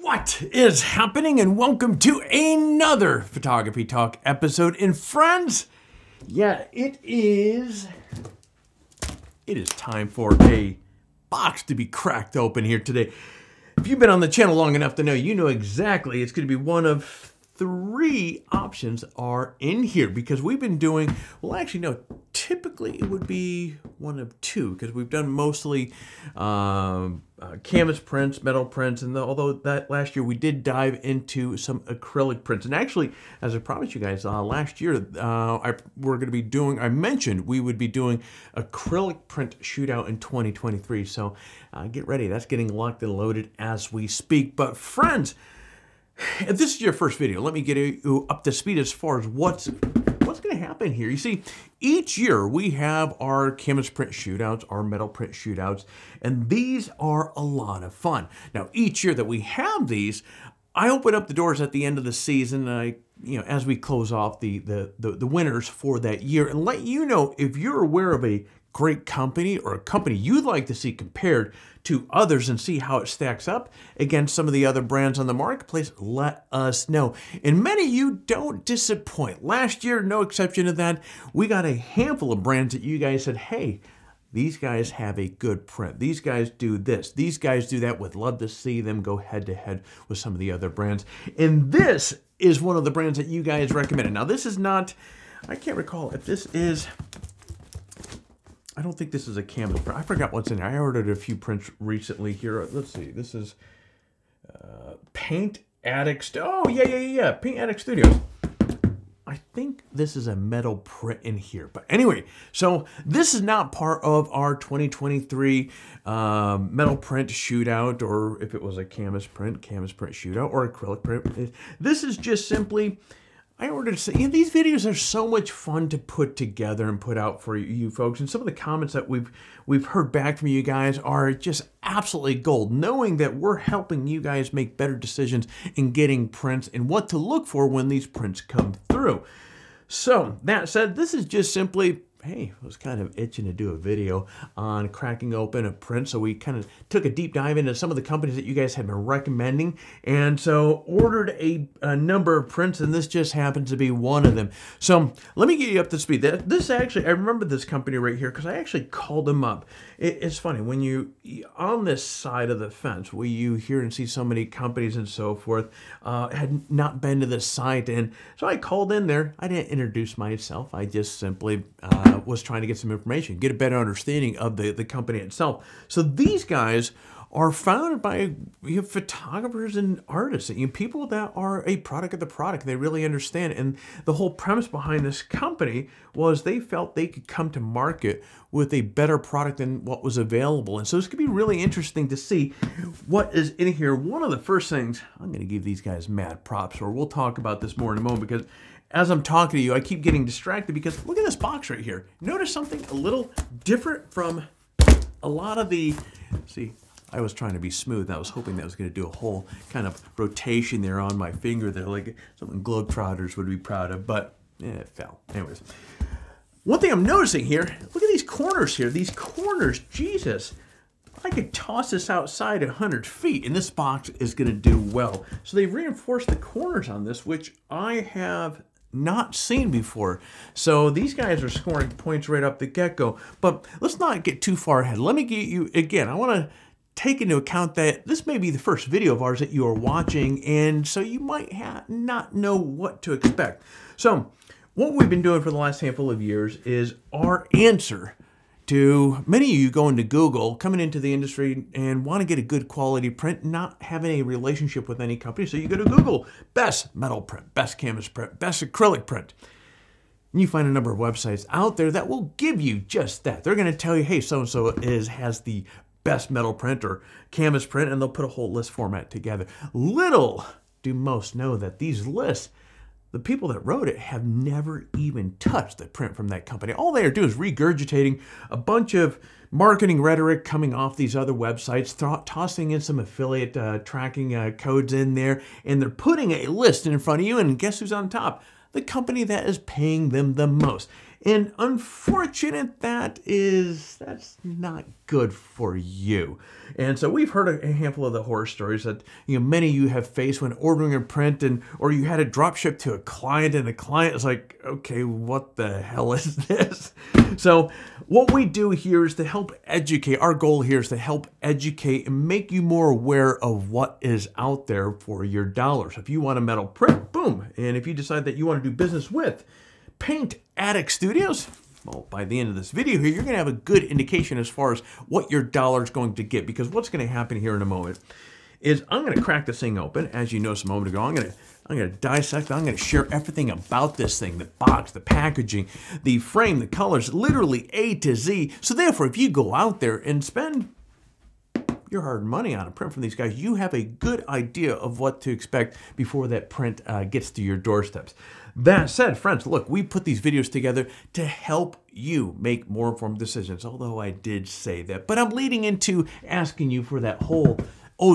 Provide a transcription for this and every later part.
What is happening, and welcome to another Photography Talk episode. And friends, it is time for a box to be cracked open here today. If you've been on the channel long enough to know, you know exactly it's going to be one of three options are in here, because we've been doing, well, actually no, typically it would be one of two, because we've done mostly canvas prints, metal prints, and although that last year we did dive into some acrylic prints. And actually, as I promised you guys last year, we're going to be doing, I mentioned we would be doing acrylic print shootout in 2023. So get ready, that's getting locked and loaded as we speak. But friends, if this is your first video, let me get you up to speed as far as what's going to happen here. You see, each year we have our canvas print shootouts, our metal print shootouts, and these are a lot of fun. Now, each year that we have these, I open up the doors at the end of the season, as we close off the winners for that year, and let you know if you're aware of a great company or a company you'd like to see compared to others and see how it stacks up against some of the other brands on the marketplace. Let us know. And many of you don't disappoint. Last year, no exception to that, we got a handful of brands that you guys said, hey, these guys have a good print. These guys do this. These guys do that. Would love to see them go head to head with some of the other brands. And this is one of the brands that you guys recommended. Now, this is not, I can't recall if this is, I don't think this is a canvas print. I forgot what's in there. I ordered a few prints recently here. Let's see. This is Paint Addict. Oh, yeah. Paint Addict Studios. I think this is a metal print in here. But anyway, so this is not part of our 2023 metal print shootout, or if it was a canvas print shootout, or acrylic print. This is just simply, I ordered, these videos are so much fun to put together and put out for you folks. And some of the comments that we've heard back from you guys are just absolutely gold, knowing that we're helping you guys make better decisions in getting prints and what to look for when these prints come through. So that said, this is just simply, hey, I was kind of itching to do a video on cracking open a print, so we kind of took a deep dive into some of the companies that you guys have been recommending, and so ordered a number of prints, and this just happens to be one of them. So let me get you up to speed. This actually, I remember this company right here because I actually called them up. It's funny, when you, on this side of the fence, where you hear and see so many companies and so forth, had not been to the site, and so I called in there. I didn't introduce myself. I just simply was trying to get some information, get a better understanding of the company itself. So these guys are founded by photographers and artists, people that are a product of the product. They really understand. And the whole premise behind this company was they felt they could come to market with a better product than what was available. And so this could be really interesting to see what is in here. One of the first things, I'm going to give these guys mad props, or we'll talk about this more in a moment, because as I'm talking to you, I keep getting distracted because look at this box right here. Notice something a little different from a lot of the, see, I was trying to be smooth. I was hoping that was going to do a whole kind of rotation there on my finger there, like something Globetrotters would be proud of, but it fell. Anyways, one thing I'm noticing here, look at these corners here. These corners, Jesus, I could toss this outside 100 feet and this box is going to do well. So they've reinforced the corners on this, which I have not seen before. So these guys are scoring points right up the get-go. But let's not get too far ahead. Let me get you, again, I want to take into account that this may be the first video of ours that you are watching, and so you might not know what to expect. So what we've been doing for the last handful of years is our answer to many of you going to Google, coming into the industry and want to get a good quality print, not having a relationship with any company. So you go to Google, best metal print, best canvas print, best acrylic print. And you find a number of websites out there that will give you just that. They're going to tell you, hey, so-and-so has the best metal print or canvas print, and they'll put a whole list format together. Little do most know that these lists, the people that wrote it have never even touched the print from that company. All they are doing is regurgitating a bunch of marketing rhetoric coming off these other websites, tossing in some affiliate tracking codes in there, and they're putting a list in front of you, and guess who's on top? The company that is paying them the most. And unfortunate that's not good for you. And so we've heard a handful of the horror stories that many of you have faced when ordering a print, or you had a drop ship to a client, and the client is like, okay, what the hell is this? So what we do here is to help educate. Our goal here is to help educate and make you more aware of what is out there for your dollars. If you want a metal print, boom. And if you decide that you want to do business with Paint Addict Studios, well, by the end of this video here, you're going to have a good indication as far as what your dollar is going to get. Because what's going to happen here in a moment is I'm going to crack this thing open. As you noticed a moment ago, I'm going to dissect. I'm going to share everything about this thing: the box, the packaging, the frame, the colors, literally A to Z. So therefore, if you go out there and spend your hard money on a print from these guys, you have a good idea of what to expect before that print gets to your doorsteps. That said, friends, look, we put these videos together to help you make more informed decisions, although I did say that. But I'm leading into asking you for that whole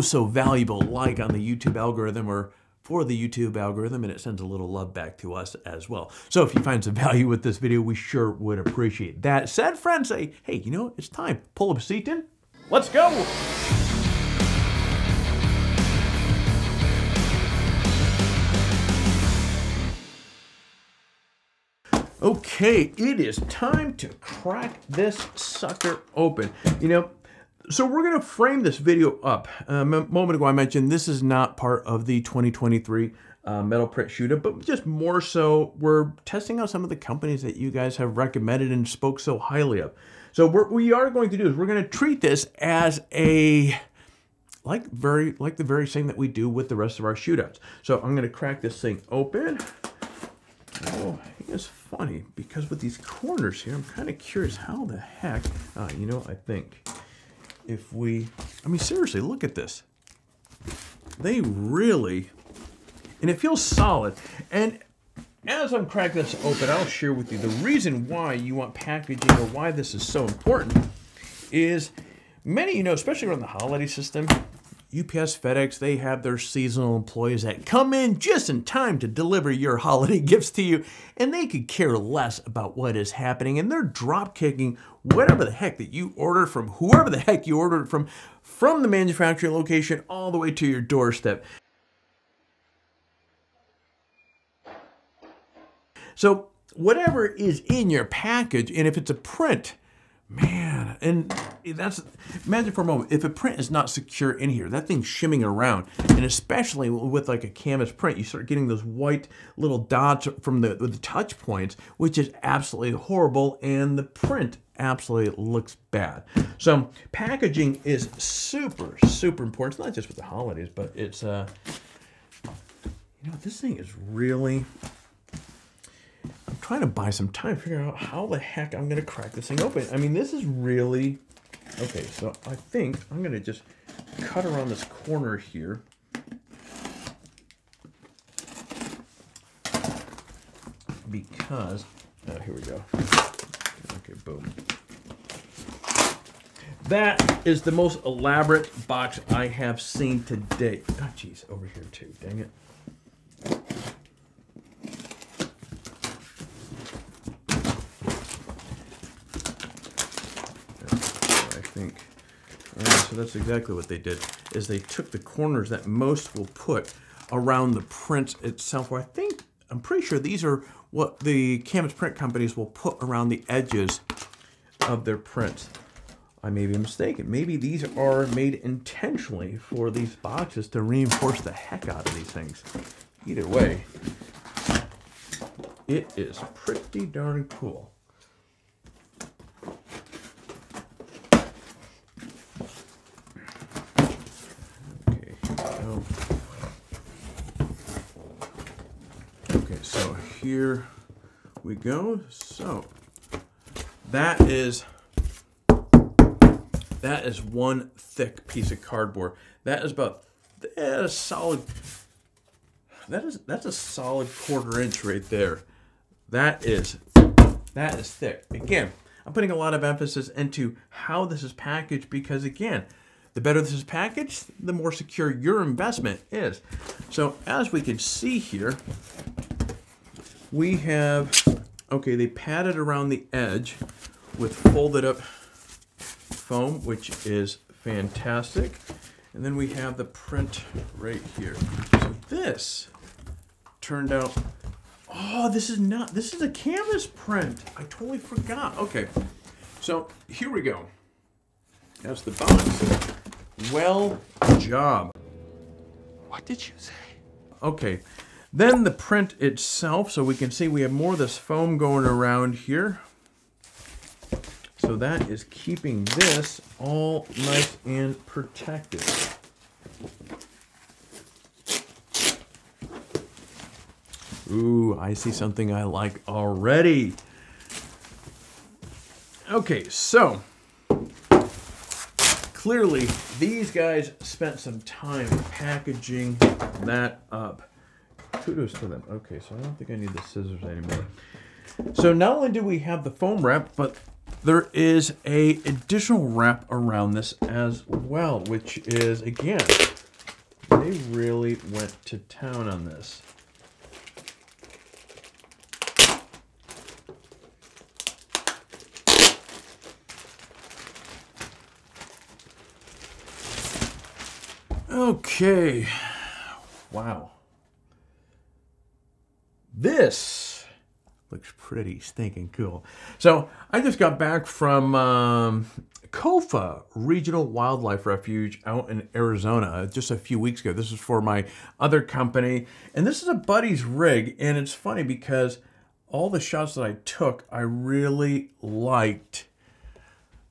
so valuable like on the YouTube algorithm, or for the YouTube algorithm, and it sends a little love back to us as well. So if you find some value with this video, we sure would appreciate that. Said, friends, say, hey, it's time. Pull up a seat in. Let's go. Okay, it is time to crack this sucker open. So we're going to frame this video up. A moment ago I mentioned this is not part of the 2023 metal print shoot-up, but just more so we're testing out some of the companies that you guys have recommended and spoke so highly of. So what we are going to do is we're going to treat this as like the very same that we do with the rest of our shootouts. So I'm going to crack this thing open. Oh, it's funny because with these corners here, I'm kind of curious how the heck, I think if seriously, look at this. They really, and it feels solid. And as I'm cracking this open, I'll share with you the reason why you want packaging, or why this is so important, is many, especially around the holiday system, UPS, FedEx, they have their seasonal employees that come in just in time to deliver your holiday gifts to you, and they could care less about what is happening, and they're drop kicking whatever the heck that you ordered from whoever the heck you ordered from the manufacturing location all the way to your doorstep. So whatever is in your package, and if it's a print, man, and imagine for a moment, if a print is not secure in here, that thing's shimming around, and especially with like a canvas print, you start getting those white little dots from the touch points, which is absolutely horrible, and the print absolutely looks bad. So packaging is super, super important. It's not just with the holidays, but it's, this thing is really, I'm trying to buy some time to figure out how the heck I'm going to crack this thing open. This is really, okay, so I think I'm going to just cut around this corner here. Because, here we go. Okay, boom. That is the most elaborate box I have seen to date. Oh, geez, over here too, dang it. So that's exactly what they did, is they took the corners that most will put around the print itself, where I'm pretty sure these are what the canvas print companies will put around the edges of their prints. I may be mistaken. Maybe these are made intentionally for these boxes to reinforce the heck out of these things. Either way, it is pretty darn cool. So here we go. So that is one thick piece of cardboard. That is about a solid. That's a solid 1/4 inch right there. That is thick. Again, I'm putting a lot of emphasis into how this is packaged, because again, the better this is packaged, the more secure your investment is. So as we can see here, we have Okay, they padded around the edge with folded up foam, which is fantastic. And then we have the print right here. So this turned out, oh, this is a canvas print. I totally forgot. Okay, so here we go. That's the box. Well, job. What did you say? Okay, then the print itself, so we can see we have more of this foam going around here. So that is keeping this all nice and protected. Ooh, I see something I like already. Okay, so clearly these guys spent some time packaging that up. Kudos to them. Okay, so I don't think I need the scissors anymore. So not only do we have the foam wrap, but there is a additional wrap around this as well, which is, again, they really went to town on this. Okay, wow. This looks pretty stinking cool. So I just got back from Kofa Regional Wildlife Refuge out in Arizona just a few weeks ago. This is for my other company, and this is a buddy's rig, and it's funny because all the shots that I took, I really liked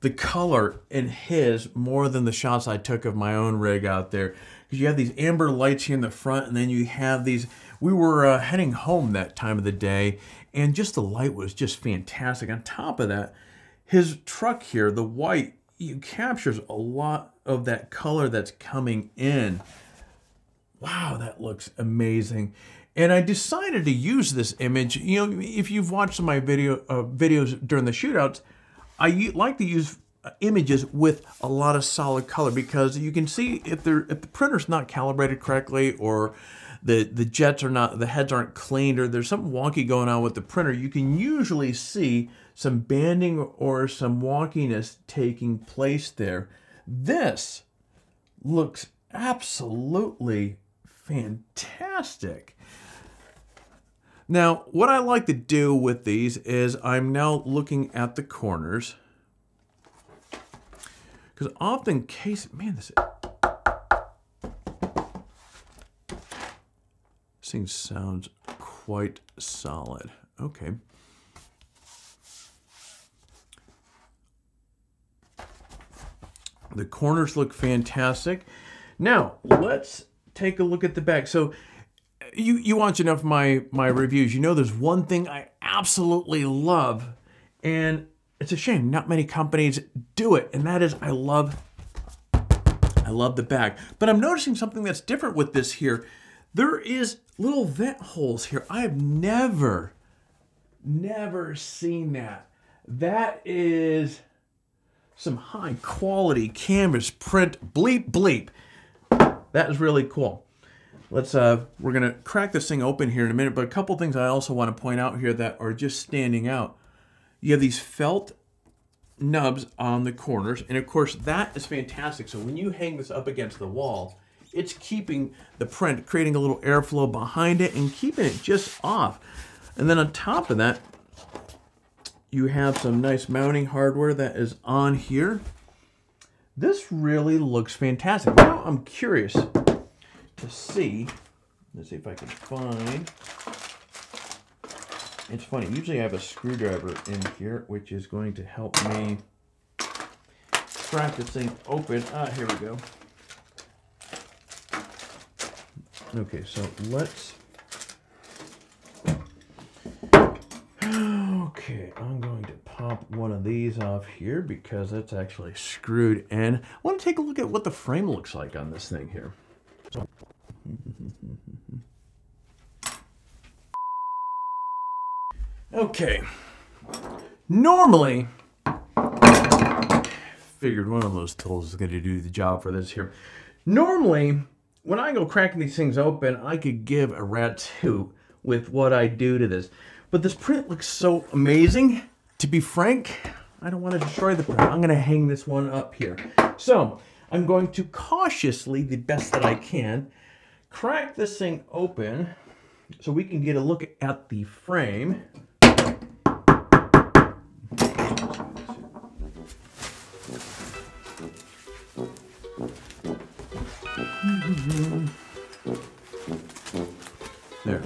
the color in his more than the shots I took of my own rig out there. Because you have these amber lights here in the front, and then you have these, we were heading home that time of the day, and just the light was just fantastic. On top of that, his truck here, the white, it captures a lot of that color that's coming in. Wow, that looks amazing. And I decided to use this image. You know, if you've watched some of my videos during the shootouts, I like to use images with a lot of solid color because you can see if the printer's not calibrated correctly, or the jets are not, the heads aren't cleaned, or there's something wonky going on with the printer, you can usually see some banding or some wonkiness taking place there. This looks absolutely fantastic. Now, what I like to do with these is I'm now looking at the corners, because often man, this thing sounds quite solid. Okay. The corners look fantastic. Now, let's take a look at the back. So, you watch enough of my reviews, you know there's one thing I absolutely love, and it's a shame not many companies do it, and that is I love the back. But I'm noticing something that's different with this here. There is little vent holes here. I have never seen that. That is some high quality canvas print. Bleep bleep. That is really cool. Let's we're gonna crack this thing open here in a minute, but a couple things I also want to point out here that are just standing out. You have these felt nubs on the corners, and of course that is fantastic. So when you hang this up against the wall, it's keeping the print, creating a little airflow behind it and keeping it just off. And then on top of that, you have some nice mounting hardware that is on here. This really looks fantastic. Now I'm curious to see, let's see if I can find, it's funny, usually I have a screwdriver in here, which is going to help me crack this thing open. Here we go. Okay, so let's, okay, I'm going to pop one of these off here because that's actually screwed in. I want to take a look at what the frame looks like on this thing here. So, okay, normally, figured one of those tools is going to do the job for this here. Normally, when I go cracking these things open, I could give a rat's hoot with what I do to this. But this print looks so amazing. To be frank, I don't want to destroy the print. I'm going to hang this one up here. So I'm going to cautiously, the best that I can, crack this thing open so we can get a look at the frame. There.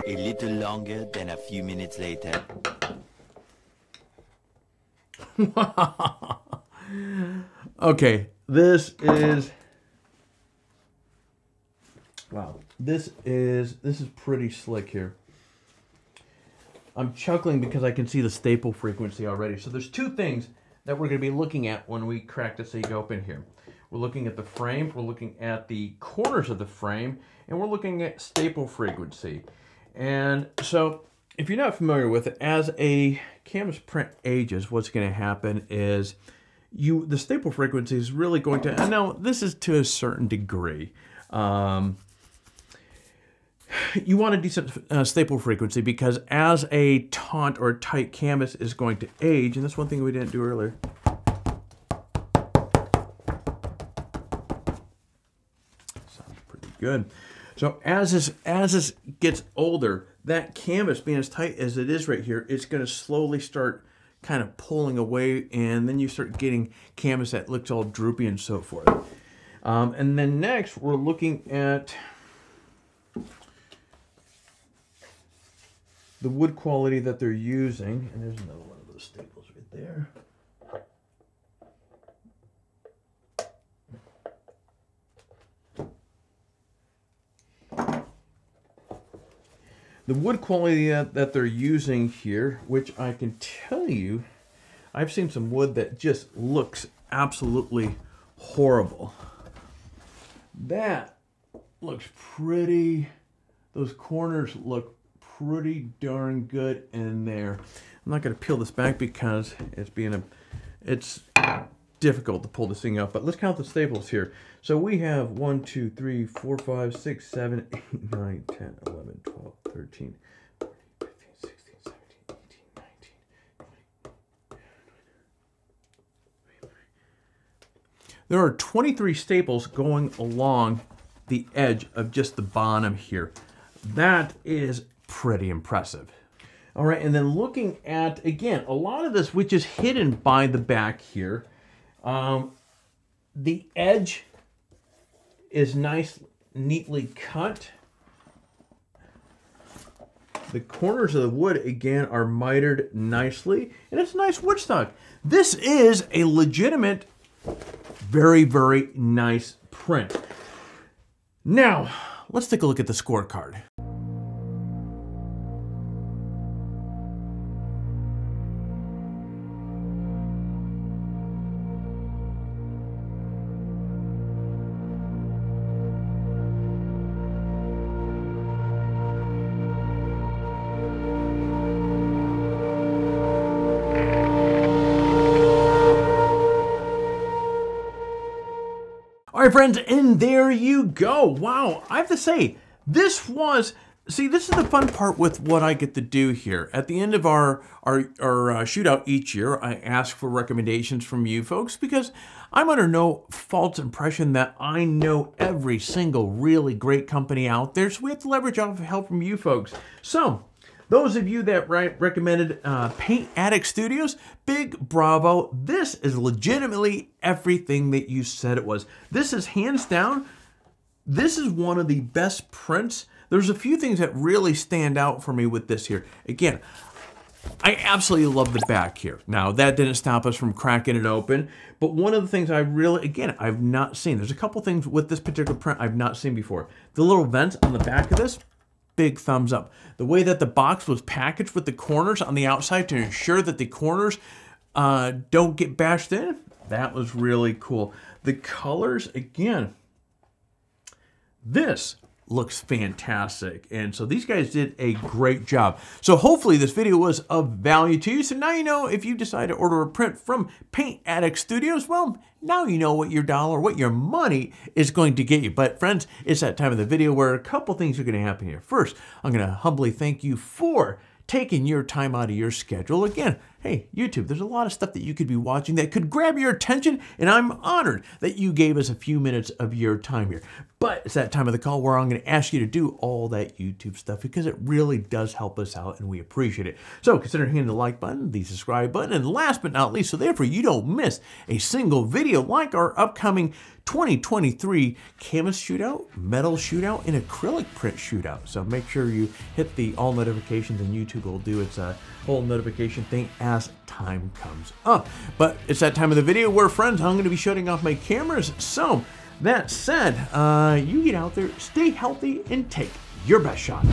A little longer than a few minutes later. Okay, this is, wow, this is pretty slick here. I'm chuckling because I can see the staple frequency already. So there's two things that we're going to be looking at when we crack this thing open here. We're looking at the frame, we're looking at the corners of the frame, and we're looking at staple frequency. And so if you're not familiar with it, as a canvas print ages, what's going to happen is the staple frequency is really going to, and now this is to a certain degree. You want a decent staple frequency because as a taut or tight canvas is going to age, and that's one thing we didn't do earlier. Sounds pretty good. So as this gets older, that canvas being as tight as it is right here, it's going to slowly start kind of pulling away, and then you start getting canvas that looks all droopy and so forth. And then next, we're looking at the wood quality that they're using. And there's another one of those staples right there. The wood quality that they're using here, which I can tell you, I've seen some wood that just looks absolutely horrible. That looks pretty, those corners look pretty darn good in there. I'm not going to peel this back because it's difficult to pull this thing up, but let's count the staples here. So we have 1, 2, 3, 4, 5, 6, 7, 8, 9, 10, 11, 12, 13, 14, 15, 16, 17, 18, 19, 20. There are 23 staples going along the edge of just the bottom here. That is pretty impressive. All right, and then looking at, again, a lot of this which is hidden by the back here. The edge is nice, neatly cut. The corners of the wood, again, are mitered nicely, and it's nice wood stock. This is a legitimate, very, very nice print. Now, let's take a look at the scorecard. All right, friends, and there you go. Wow, I have to say, this is the fun part with what I get to do here. At the end of our shootout each year, I ask for recommendations from you folks because I'm under no false impression that I know every single really great company out there, so we have to leverage off of help from you folks. So, those of you that recommended Paint Addict Studios, big bravo. This is legitimately everything that you said it was. This is hands down, this is one of the best prints. There's a few things that really stand out for me with this here. Again, I absolutely love the back here. Now, that didn't stop us from cracking it open, but one of the things I really, again, I've not seen, there's a couple things with this particular print I've not seen before. The little vents on the back of this, big thumbs up. The way that the box was packaged with the corners on the outside to ensure that the corners don't get bashed in, That was really cool. The colors, again, this looks fantastic. And so these guys did a great job. So hopefully this video was of value to you. So now you know if you decide to order a print from Paint Addict Studios, well, now you know what your dollar, what your money is going to get you. But friends, it's that time of the video where a couple things are going to happen here. First, I'm going to humbly thank you for taking your time out of your schedule. Again, hey, YouTube, there's a lot of stuff that you could be watching that could grab your attention, and I'm honored that you gave us a few minutes of your time here. But it's that time of the call where I'm going to ask you to do all that YouTube stuff because it really does help us out, and we appreciate it. So consider hitting the like button, the subscribe button, and last but not least, so therefore you don't miss a single video like our upcoming 2023 canvas shootout, metal shootout, and acrylic print shootout. So make sure you hit the all notifications, and YouTube will do its whole notification thing as time comes up. But it's that time of the video where, friends, I'm going to be shutting off my cameras. So that said, you get out there, stay healthy, and take your best shot.